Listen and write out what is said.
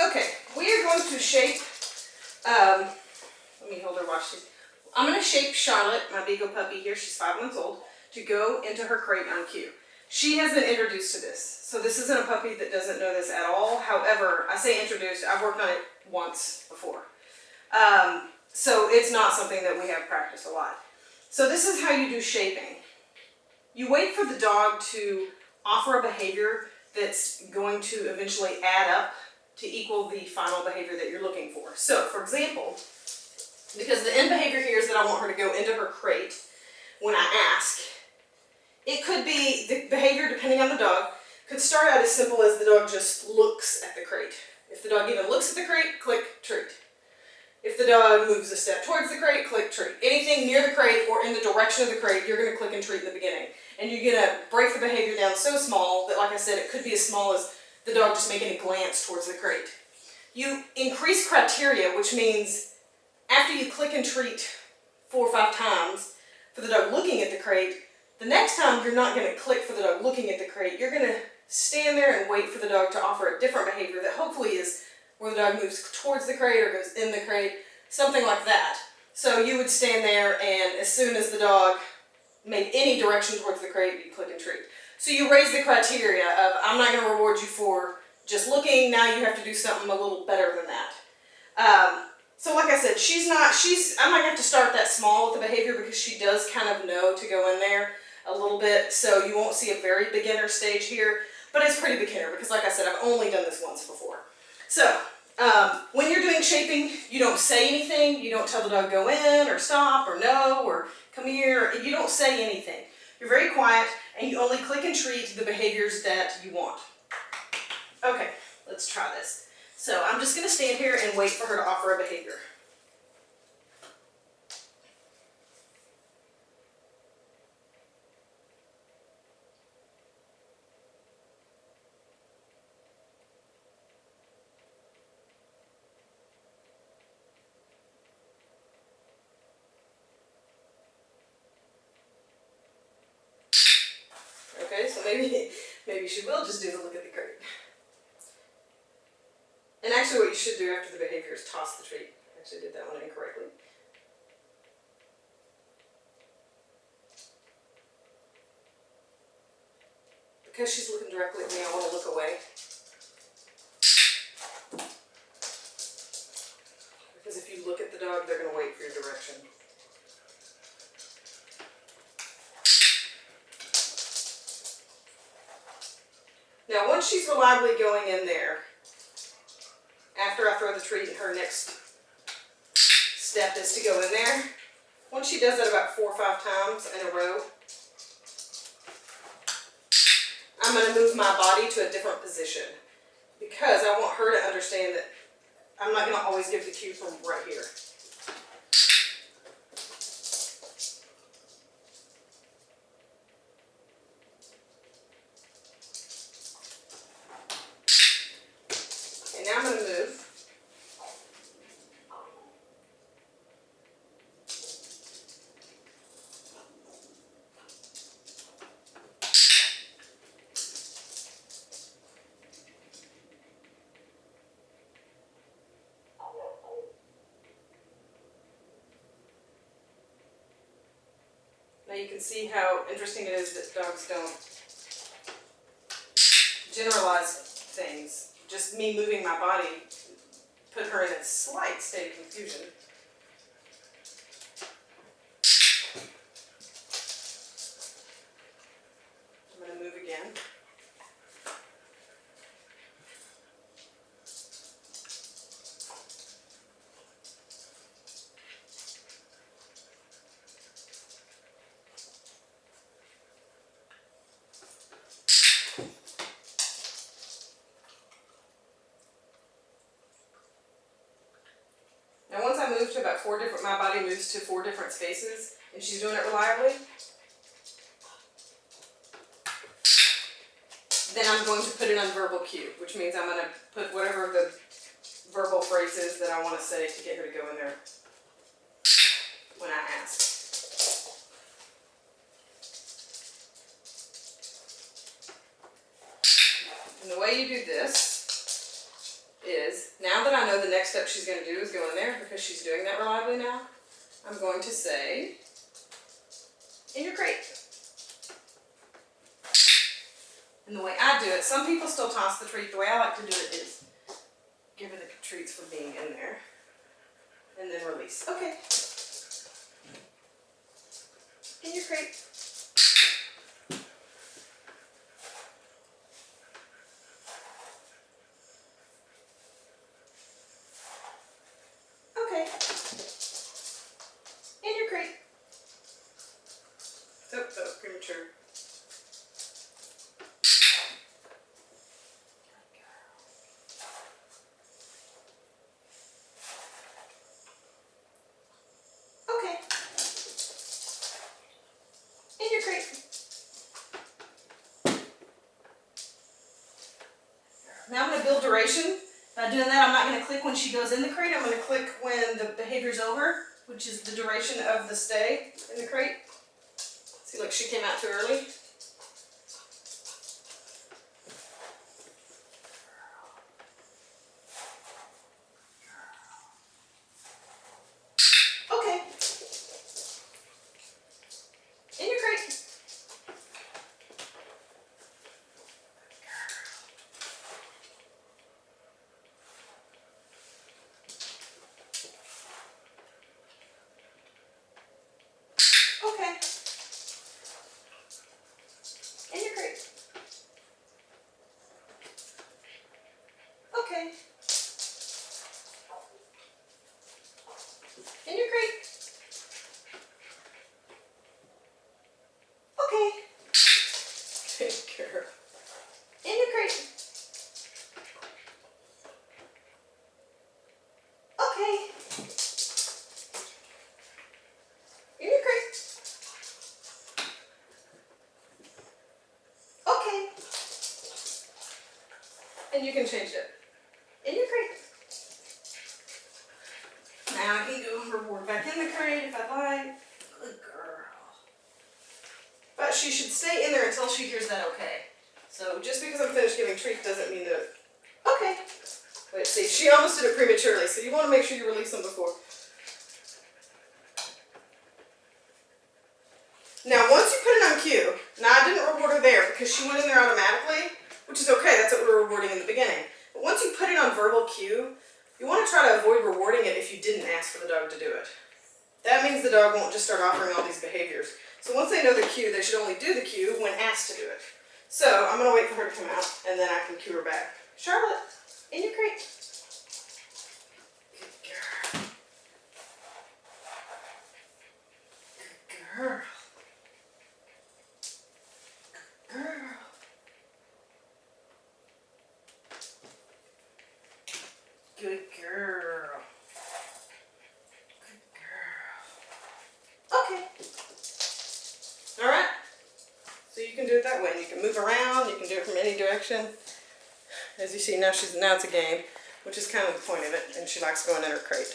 Okay, we are going to shape, let me hold her while she's, I'm going to shape Charlotte, my Beagle puppy here, she's 5 months old, to go into her crate on cue. She has been introduced to this, so this isn't a puppy that doesn't know this at all. However, I say introduced, I've worked on it once before. So it's not something that we have practiced a lot. So this is how you do shaping. You wait for the dog to offer a behavior that's going to eventually add up to equal the final behavior that you're looking for. So, for example, because the end behavior here is that I want her to go into her crate when I ask, it could be, the behavior depending on the dog, could start out as simple as the dog just looks at the crate. If the dog even looks at the crate, click treat. If the dog moves a step towards the crate, click treat. Anything near the crate or in the direction of the crate, you're going to click and treat in the beginning. And you're going to break the behavior down so small that, like I said, it could be as small as the dog just making a glance towards the crate. You increase criteria, which means after you click and treat 4 or 5 times for the dog looking at the crate, the next time you're not going to click for the dog looking at the crate. You're going to stand there and wait for the dog to offer a different behavior that hopefully is where the dog moves towards the crate or goes in the crate, something like that. So you would stand there, and as soon as the dog made any direction towards the crate, you click and treat. So you raise the criteria of, I'm not going to reward you for just looking, now you have to do something a little better than that. So like I said, I might have to start that small with the behavior because she does kind of know to go in there a little bit, so you won't see a very beginner stage here, but it's pretty beginner because like I said, I've only done this once before. So, when you're doing shaping, you don't say anything, you don't tell the dog go in or stop or no or come here, you don't say anything. You're very quiet and you only click and treat the behaviors that you want. Okay, let's try this. So I'm just going to stand here and wait for her to offer a behavior. Okay, so maybe she will just do the look at the crate. And actually what you should do after the behavior is toss the treat. I actually did that one incorrectly. Because she's looking directly at me, I want to look away. Because if you look at the dog, they're going to wait for your direction. Now once she's reliably going in there, after I throw the treat, her next step is to go in there. Once she does that about 4 or 5 times in a row, I'm going to move my body to a different position because I want her to understand that I'm not going to always give the cue from right here. Okay, now I'm going to move. Now you can see how interesting it is that dogs don't generalize things. Just me moving my body put her in a slight state of confusion. I'm going to move again. Now once I move to about 4 different, my body moves to 4 different spaces and she's doing it reliably, then I'm going to put an unverbal cue, which means I'm going to put whatever the verbal phrase is that I want to say to get her to go in there when I ask. And the way you do this is, know the next step she's going to do is go in there because she's doing that reliably now. I'm going to say, in your crate. And the way I do it, some people still toss the treat. The way I like to do it is give her the treats for being in there. And then release. Okay. In your crate. Okay. In your crate. Oh, that was premature. Okay. In your crate. Now I'm going to build duration. By doing that, I'm not going to click when she goes in the crate. I'm going to click when the behavior's over, which is the duration of the stay in the crate. See, look, she came out too early. Okay. In your crate. Okay. In your crate. Okay. In your crate. Okay. Good girl. In your crate. Okay. In your crate. Okay. And you can change it. In your crate. Now I can go reward back in the crate if I'd like. Good girl. But she should stay in there until she hears that okay. So just because I'm finished giving treat doesn't mean that, okay. But see, she almost did it prematurely, so you want to make sure you release them before. Now once you put it on cue, now I didn't reward her there because she went in there automatically, which is okay, that's what we were rewarding in the beginning. But once you put it on verbal cue, you want to try to avoid rewarding it if you didn't ask for the dog to do it. That means the dog won't just start offering all these behaviors. So once they know the cue, they should only do the cue when asked to do it. So I'm going to wait for her to come out, and then I can cue her back. Charlotte, in your crate. Good girl. Good girl. Good girl. Good girl. Good girl. Okay. All right. So you can do it that way. You can move around. You can do it from any direction. As you see now, it's a game, which is kind of the point of it, and she likes going in her crate.